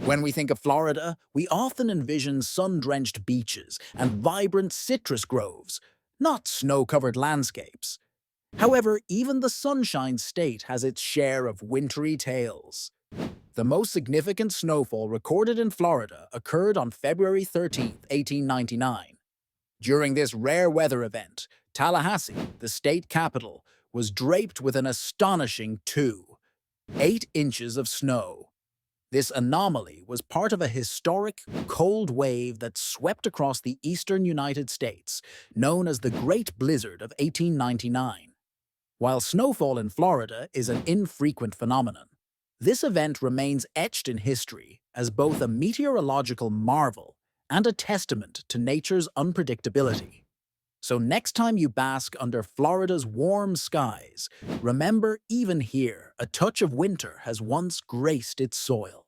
When we think of Florida, we often envision sun-drenched beaches and vibrant citrus groves, not snow-covered landscapes. However, even the Sunshine State has its share of wintry tales. The most significant snowfall recorded in Florida occurred on February 13, 1899. During this rare weather event, Tallahassee, the state capital, was draped with an astonishing 8 inches of snow. This anomaly was part of a historic, cold wave that swept across the eastern United States, known as the Great Blizzard of 1899. While snowfall in Florida is an infrequent phenomenon, this event remains etched in history as both a meteorological marvel and a testament to nature's unpredictability. So next time you bask under Florida's warm skies, remember even here, a touch of winter has once graced its soil.